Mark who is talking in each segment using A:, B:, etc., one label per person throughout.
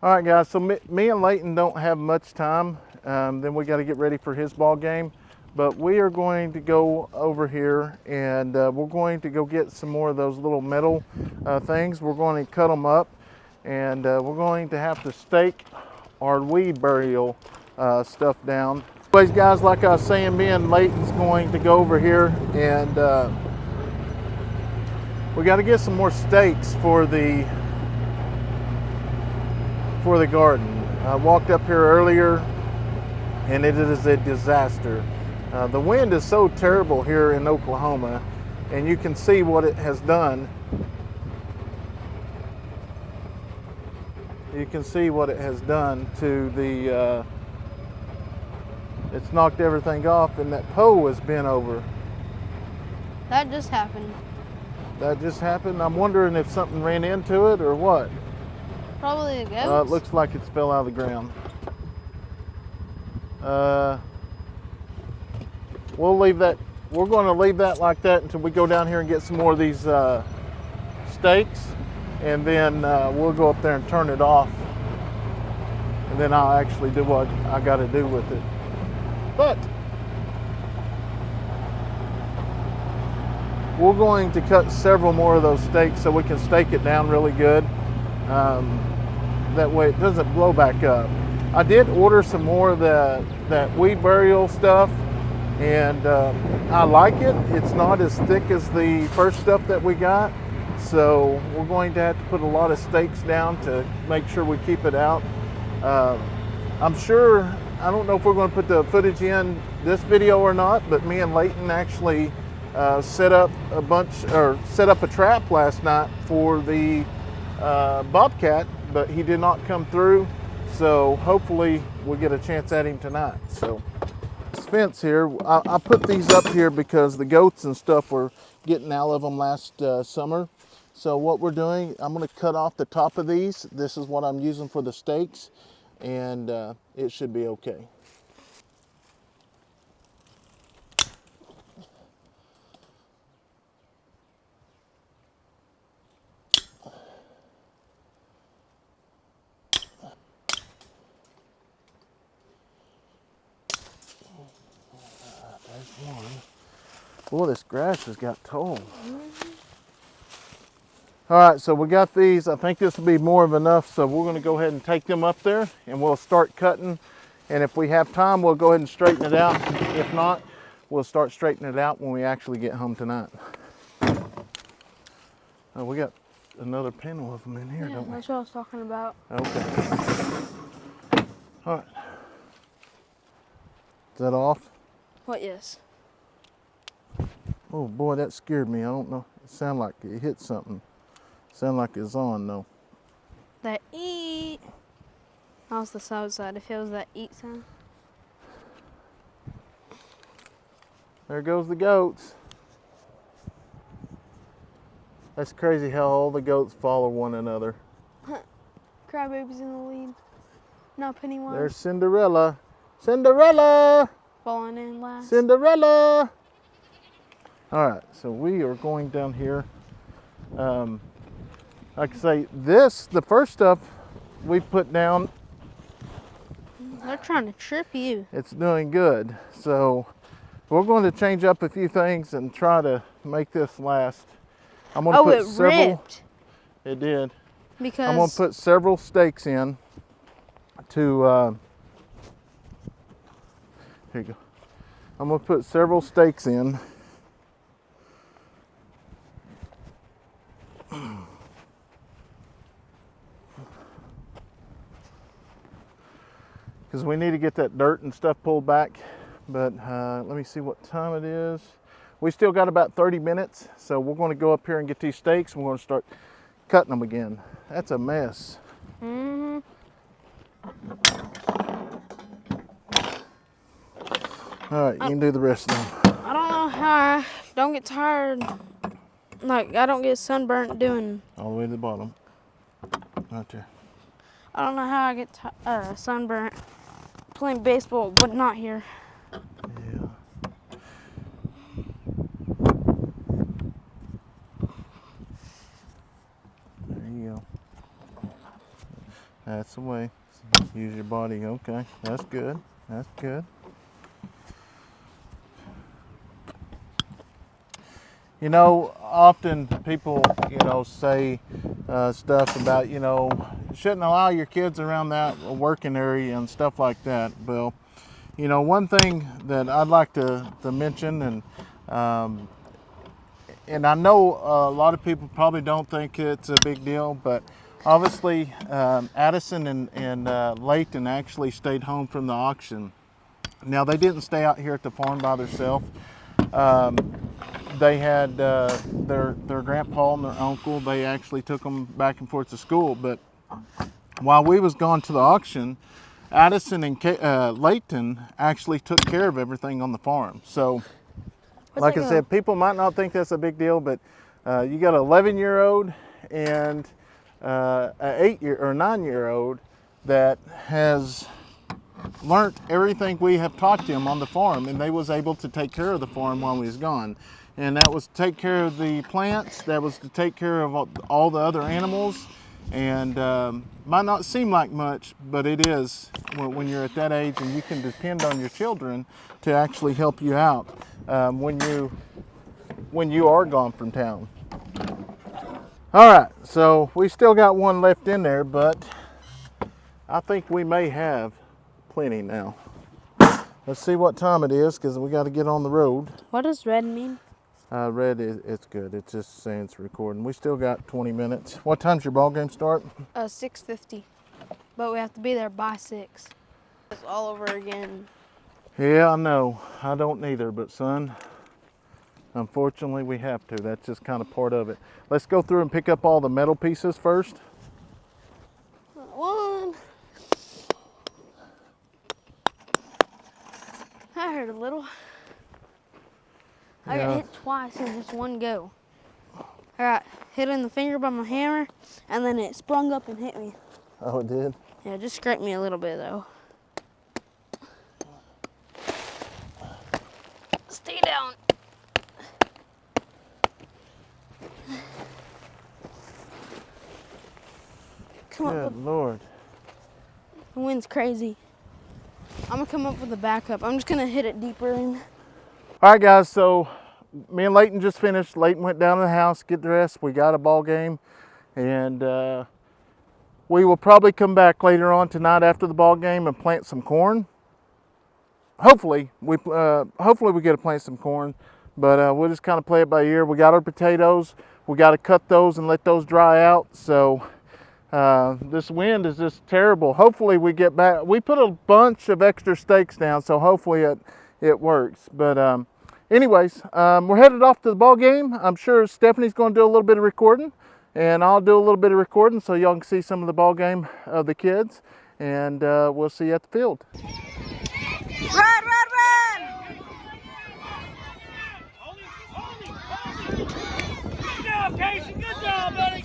A: All right, guys, so me and Leighton don't have much time. Then we got to get ready for his ball game. But we are going to go over here and we're going to go get some more of those little metal things. We're going to cut them up and we're going to have to stake our weed burial stuff down. Anyways, guys, like I was saying, me and Leighton's going to go over here and we got to get some more stakes for the garden. I walked up here earlier and it is a disaster. The wind is so terrible here in Oklahoma, and you can see what it has done. You can see what it has done to the, it's knocked everything off, and that pole was bent over.
B: That just happened.
A: That just happened? I'm wondering if something ran into it or what.
B: Probably a goat.
A: It looks like it's fell out of the ground. We'll leave that. We're going to leave that like that until we go down here and get some more of these stakes, and then we'll go up there and turn it off, and then I'll actually do what I got to do with it. But we're going to cut several more of those stakes so we can stake it down really good. That way it doesn't blow back up. I did order some more of that weed burial stuff, and I like it. It's not as thick as the first stuff that we got, so we're going to have to put a lot of stakes down to make sure we keep it out. I'm sure, I don't know if we're going to put the footage in this video or not, but me and Leighton actually set up a trap last night for the bobcat, but he did not come through, so hopefully we'll get a chance at him tonight. So this fence here, I put these up here because the goats and stuff were getting out of them last summer. So what we're doing, I'm going to cut off the top of these. This is what I'm using for the stakes, and it should be okay. There's one. Boy, this grass has got tall. All right, so we got these. I think this will be more of enough, so we're going to go ahead and take them up there and we'll start cutting. And if we have time, we'll go ahead and straighten it out. If not, we'll start straightening it out when we actually get home tonight. Oh, we got another panel of them in here, don't we?
B: That's what I was talking about.
A: Okay. All right. Is that off?
B: What, yes?
A: Oh boy, that scared me. I don't know. It sounded like it hit something. Sounded like it's on though.
B: That eat. That was the south side. If it was that eat sound.
A: There goes the goats. That's crazy how all the goats follow one another.
B: Crybaby's in the lead. No, Pennywise.
A: There's Cinderella. Cinderella!
B: Falling in last.
A: Cinderella! All right, so we are going down here. Like I say, the first stuff we put down,
B: They're trying to trip you.
A: it's doing good. So we're going to change up a few things and try to make this last. I'm going to put several.
B: Ripped.
A: It did.
B: Because
A: I'm going to put several stakes in to, here you go. I'm going to put several stakes in. Because we need to get that dirt and stuff pulled back. But let me see what time it is. We still got about 30 minutes. So we're going to go up here and get these stakes. And we're going to start cutting them again. That's a mess.
B: Mm-hmm.
A: All right, you can do the rest of them.
B: I don't know how I don't get tired. Like, I don't get sunburnt doing.
A: All the way to the bottom. Right there.
B: I don't know how I get sunburnt playing baseball, but not here.
A: Yeah. There you go. That's the way. Use your body. Okay, that's good. That's good. You know, often people, say stuff about, shouldn't allow your kids around that working area and stuff like that. Well, one thing that I'd like to mention, and I know a lot of people probably don't think it's a big deal, but obviously Addison and Leighton actually stayed home from the auction. Now, they didn't stay out here at the farm by themselves. They had their grandpa and their uncle. They actually took them back and forth to school. But while we was gone to the auction, Addison and Leighton actually took care of everything on the farm. So, like I said, people might not think that's a big deal, but you got an 11-year-old and an 8-year or 9-year-old that has learned everything we have taught them on the farm, and they was able to take care of the farm while we was gone. And that was to take care of the plants, that was to take care of all the other animals. And might not seem like much, but it is when you're at that age, and you can depend on your children to actually help you out when you are gone from town. All right, so we still got one left in there, but I think we may have plenty now. Let's see what time it is, because we got to get on the road.
B: What does red mean?
A: Red is it's good. It's just saying it's recording. We still got 20 minutes. What time's your ball game start?
B: 6:50. But we have to be there by 6. It's all over again.
A: Yeah, I know. I don't neither, but son, unfortunately we have to. That's just kind of part of it. Let's go through and pick up all the metal pieces first.
B: One. That hurt a little. I got hit twice in just one go. I got hit in the finger by my hammer, and then it sprung up and hit me.
A: Oh, it did?
B: Yeah, it just scraped me a little bit, though. Stay down. Come up.
A: Good Lord.
B: The wind's crazy. I'm gonna come up with a backup. I'm just gonna hit it deeper in.
A: All right, guys, so me and Leighton just finished. Leighton went down to the house, get dressed. We got a ball game, and we will probably come back later on tonight after the ball game and plant some corn. Hopefully we get to plant some corn, but we'll just kind of play it by ear. We got our potatoes. We got to cut those and let those dry out. So this wind is just terrible. Hopefully we get back. We put a bunch of extra stakes down, so hopefully it works. But anyways, we're headed off to the ball game. I'm sure Stephanie's going to do a little bit of recording, and I'll do a little bit of recording so y'all can see some of the ball game of the kids, and we'll see you at the field.
C: Run, run, run! Good job, Kayson. Good job, buddy.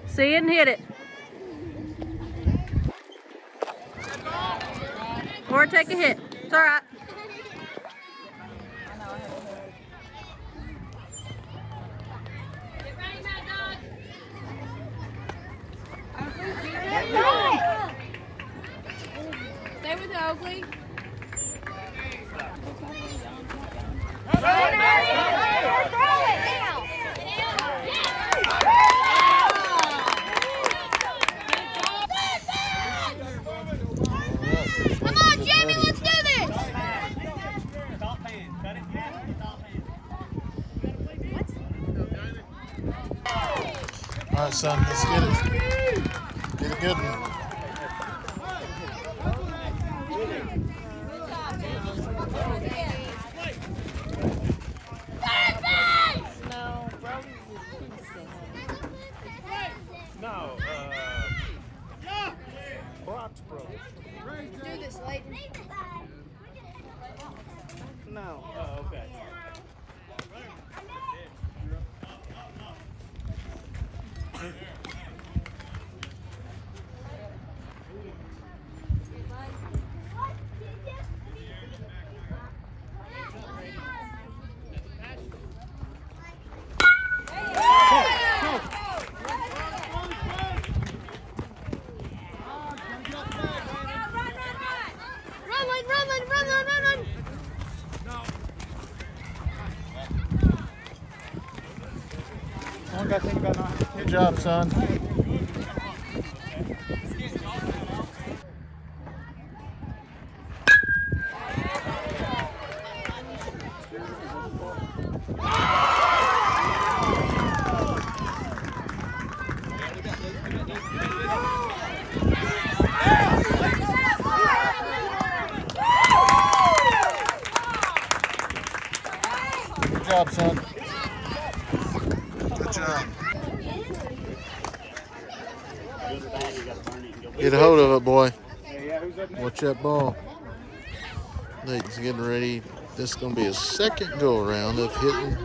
D: See it and hit it. Or take a hit. It's all right.
B: Stay with the Oakley. Come on, Jamie, let's do this.
A: All right, son, let's get it. Get a good one.
C: No, Brock's bro.
B: Do this, Leighton.
C: No.
A: Good job, son. Good job, son. Good job. Get a hold of it, boy. Watch that ball. Leighton's getting ready. This is going to be his second go around of hitting.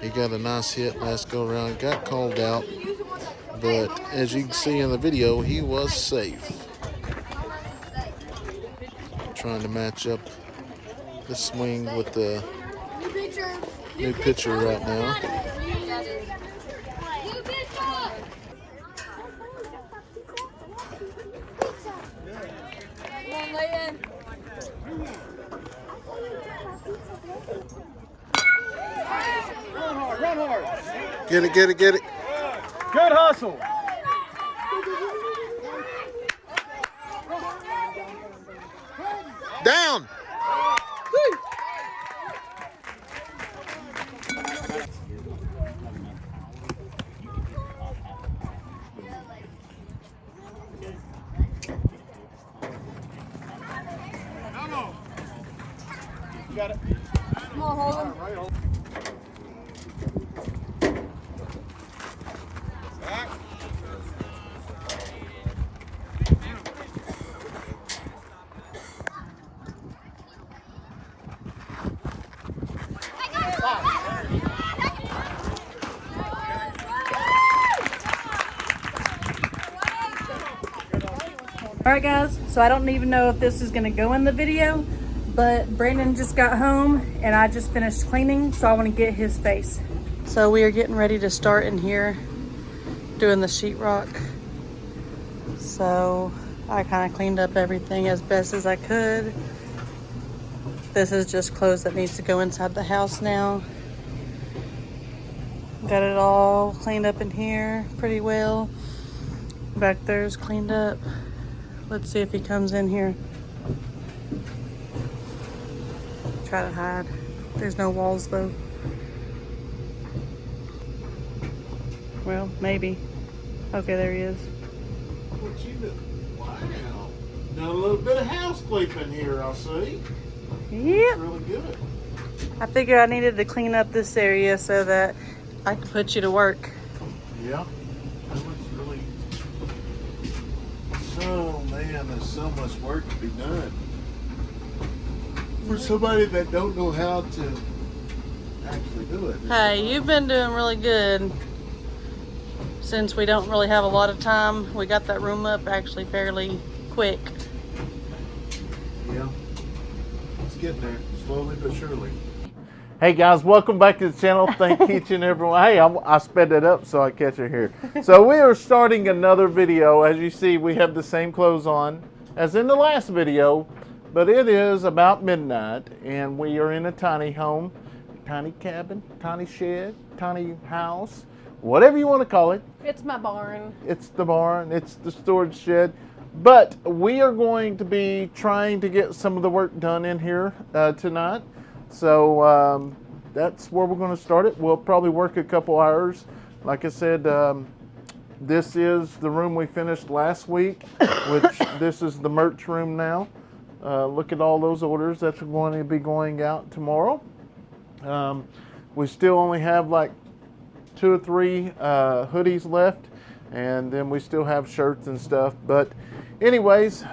A: He got a nice hit last go around. Got called out. But as you can see in the video, he was safe. Trying to match up the swing with the new pitcher right now.
D: Come on, Leighton.
C: Run hard.
A: Get it, get it, get it.
C: Good hustle.
A: Down.
C: You got it.
D: Come on, hold him. Alright guys, so I don't even know if this is going to go in the video, but Brandon just got home and I just finished cleaning, so I want to get his face. So we are getting ready to start in here doing the sheetrock. So I kind of cleaned up everything as best as I could. This is just clothes that needs to go inside the house now. Got it all cleaned up in here pretty well. Back there's cleaned up. Let's see if he comes in here. Try to hide. There's no walls though. Well, maybe. Okay, there he is.
A: What you doing? Wow. Done a little bit of house cleaning here, I see.
D: Yep.
A: Really good.
D: I figured I needed to clean up this area so that I could put you to work.
A: Yeah. That looks really... Oh man, there's so much work to be done. For somebody that don't know how to actually do it.
D: Hey, you've been doing really good. Since we don't really have a lot of time, we got that room up actually fairly quick.
A: Yeah. It's getting there, slowly but surely. Hey guys, welcome back to the channel. Thank each and everyone. Hey, I sped it up so I catch her here. So we are starting another video. As you see, we have the same clothes on as in the last video, but it is about midnight and we are in a tiny home, tiny cabin, tiny shed, tiny house, whatever you want to call it.
D: It's my barn.
A: It's the barn, it's the storage shed. But we are going to be trying to get some of the work done in here tonight. So that's where we're going to start it. We'll probably work a couple hours. Like I said, this is the room we finished last week, which this is the merch room now. Look at all those orders. That's going to be going out tomorrow. We still only have like 2 or 3 hoodies left, and then we still have shirts and stuff. But anyways,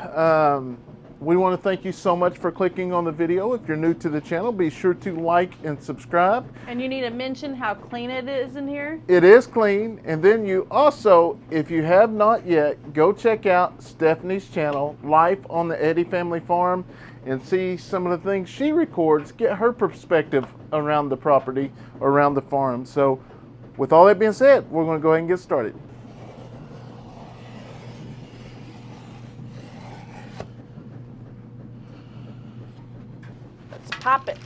A: we want to thank you so much for clicking on the video. If you're new to the channel, be sure to like and subscribe.
D: And you need to mention how clean it is in here.
A: It is clean. And then you also, if you have not yet, go check out Stephanie's channel, Life on the Eddy Family Farm, and see some of the things she records, get her perspective around the property, around the farm. So with all that being said, we're going to go ahead and get started.
D: Pop it.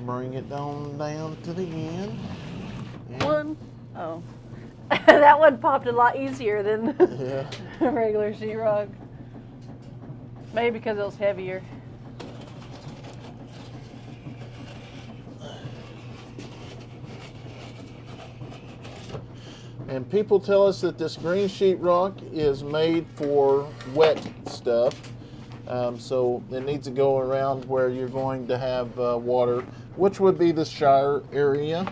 A: Bring it down to the end. And
D: 1. Oh. That one popped a lot easier than
A: Yeah.
D: regular sheetrock. Maybe because it was heavier.
A: And people tell us that this green sheetrock is made for wet stuff. So it needs to go around where you're going to have water, which would be the shower area.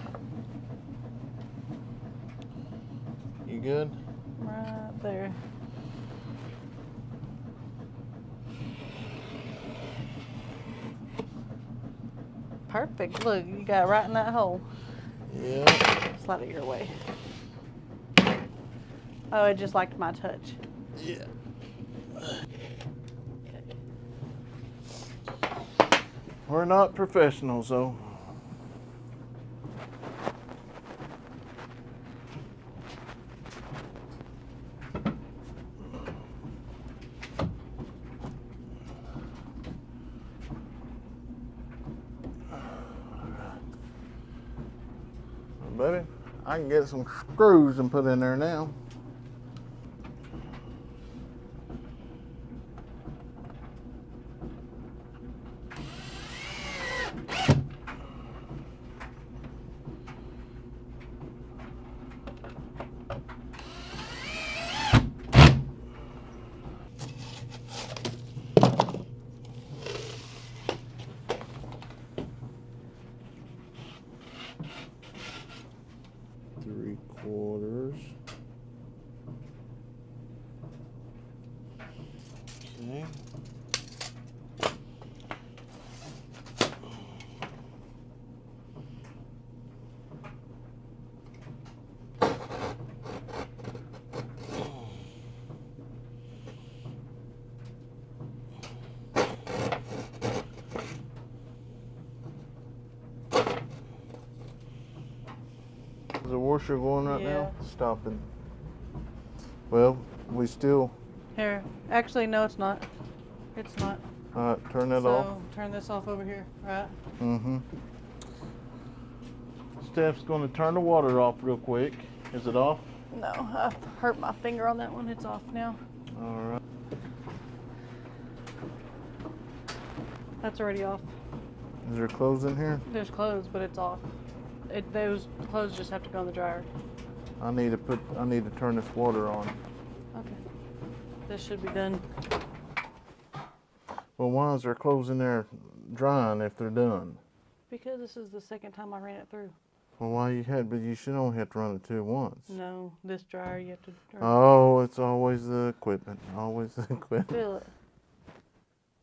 A: You good?
D: Right there. Perfect. Look, you got it right in that hole.
A: Yeah.
D: Slide it your way. Oh, it just liked my touch.
A: Yeah. We're not professionals, though. Baby, I can get some screws and put in there now. Three-quarters. Okay. Is the washer going right now? Stopping. Well, we still.
D: Here. Actually, no, it's not. It's not.
A: All right, turn that off.
D: So, turn this off over here, right?
A: Mm-hmm. Steph's going to turn the water off real quick. Is it off?
D: No, I hurt my finger on that one. It's off now.
A: All right.
D: That's already off.
A: Is there clothes in here?
D: There's clothes, but it's off. Those clothes just have to go in the dryer.
A: I need to turn this water on.
D: Okay. This should be done.
A: Well, why is there clothes in there drying if they're done?
D: Because this is the second time I ran it through.
A: Well, but you should only have to run it two once.
D: No, this dryer you have to dry.
A: Oh, it's always the equipment. Always the equipment.
D: Feel it.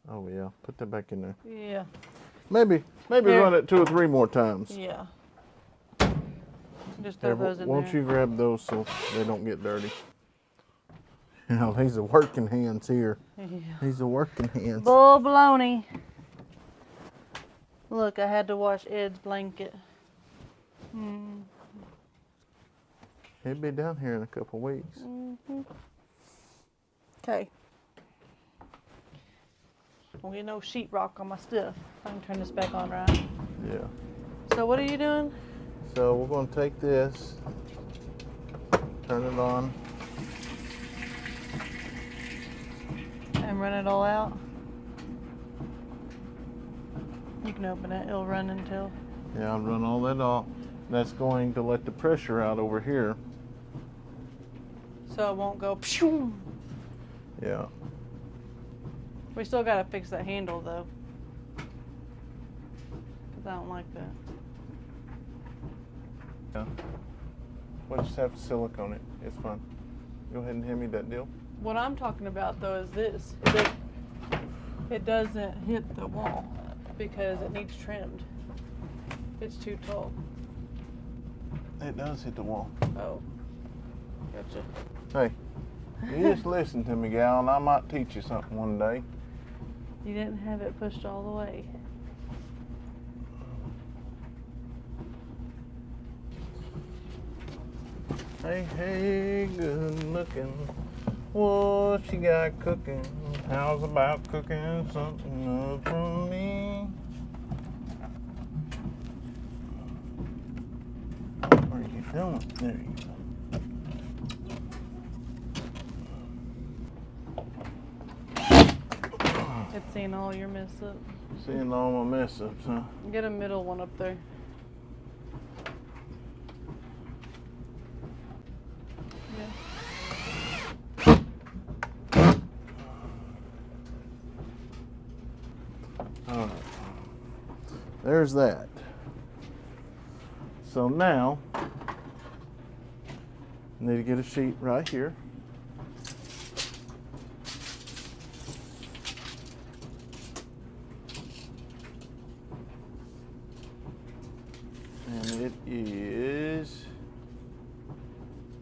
A: Oh yeah, put that back in there.
D: Yeah.
A: Maybe
D: Here.
A: run it 2 or 3 more times.
D: Yeah. Just throw those in
A: Won't
D: there.
A: you grab those so they don't get dirty? You know, these are working hands here.
D: Yeah.
A: These are working hands.
D: Bull baloney. Look, I had to wash Ed's blanket.
A: He'll be down here in a couple weeks.
D: Okay. Don't get no sheetrock on my stuff. I can turn this back on, right?
A: Yeah.
D: So what are you doing?
A: So we're going to take this, turn it on.
D: And run it all out? You can open it. It'll run until...
A: Yeah, I'll run all that off. That's going to let the pressure out over here.
D: So it won't go... Pshoo!
A: Yeah.
D: We still got to fix that handle, though. Because I don't like that.
A: Yeah. We'll just have silicone it. It's fine. Go ahead and hand me that deal.
D: What I'm talking about, though, is this. It doesn't hit the wall because it needs trimmed. It's too tall.
A: It does hit the wall.
D: Oh. Gotcha.
A: Hey, you just listen to me, gal, and I might teach you something one day.
D: You didn't have it pushed all the way.
A: Hey, hey, good looking. What you got cooking? How's about cooking something up for me? Where you Come on, there you go.
D: It's seeing all your mess up.
A: Seeing all my mess ups, huh?
D: Get a middle one up there. Yeah.
A: All right. There's that. So now, need to get a sheet right here. And it is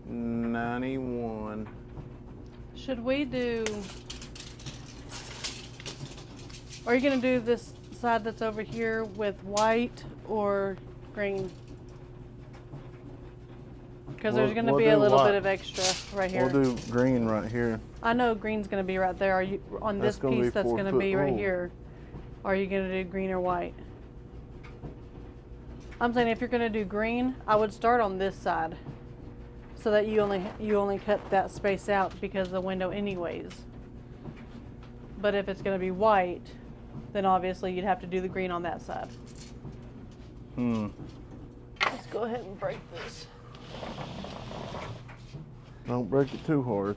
A: 91.
D: Should we do... Are you going to do this side that's over here with white or green? Because there's going to be a little bit of extra right here.
A: We'll do green right here.
D: I know green's going to be right there. Are you on this piece that's going to be right here? Are you going to do green or white? I'm saying if you're going to do green, I would start on this side so that you only cut that space out because of the window anyways. But if it's going to be white, then obviously you'd have to do the green on that side. Let's go ahead and break this.
A: Don't break it too hard.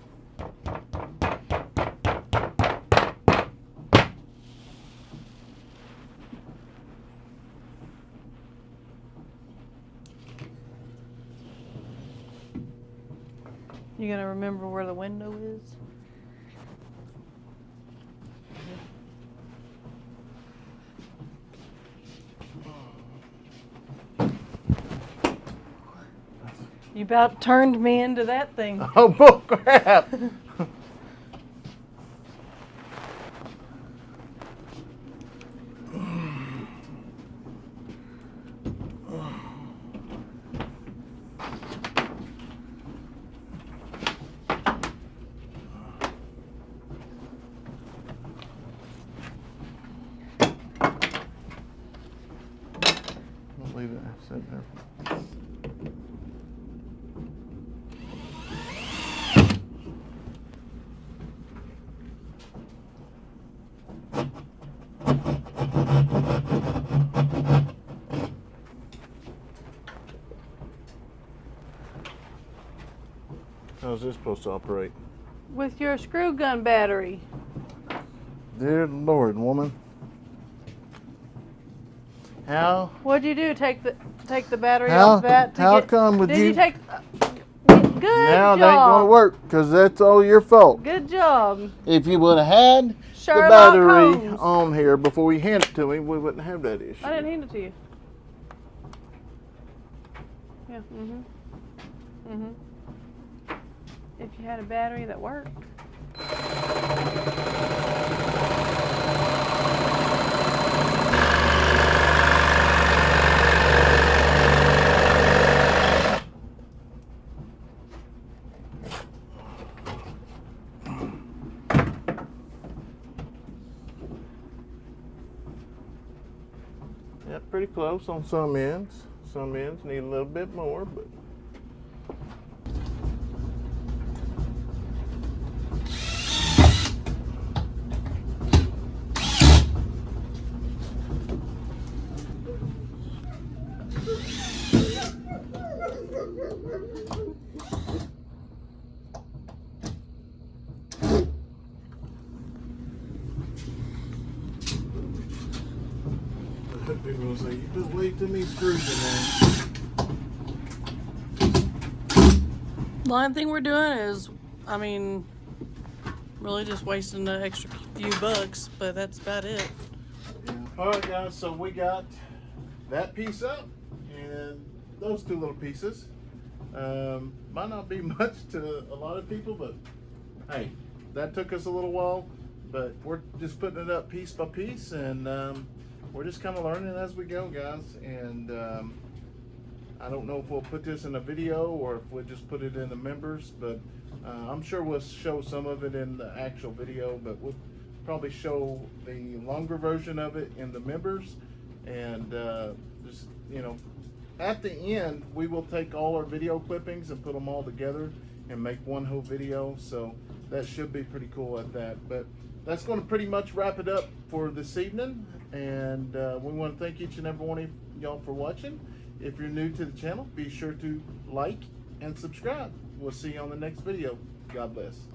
D: You gonna remember where the window is? You about turned me into that thing.
A: Oh, bull crap! I'll leave it sitting there. How's this supposed to operate?
D: With your screw gun battery.
A: Dear Lord, woman. How?
D: What'd you do? Take the battery
A: How?
D: off that?
A: How come with
D: did
A: you?
D: you take? Good
A: Now
D: job.
A: it ain't gonna work because that's all your fault.
D: Good job.
A: If you would have had
D: Sherlock
A: the battery
D: Holmes.
A: on here before you hand it to me, we wouldn't have that issue.
D: I didn't hand it to you. Yeah. If you had a battery that worked.
A: Yeah, pretty close on some ends. Some ends need a little bit more, but. People will say, you put way too many screws in there.
D: The only thing we're doing is, I mean, really just wasting the extra few bucks, but that's about it.
A: Yeah. All right, guys, so we got that piece up and those two little pieces. Might not be much to a lot of people, but hey, that took us a little while, but we're just putting it up piece by piece, and we're just kind of learning as we go, guys. And I don't know if we'll put this in a video or if we'll just put it in the members, but I'm sure we'll show some of it in the actual video, but we'll probably show the longer version of it in the members, and just, you know, at the end, we will take all our video clippings and put them all together and make one whole video. So that should be pretty cool at that. But that's going to pretty much wrap it up for this evening. And we want to thank each and every one of y'all for watching. If you're new to the channel, be sure to like and subscribe. We'll see you on the next video. God bless.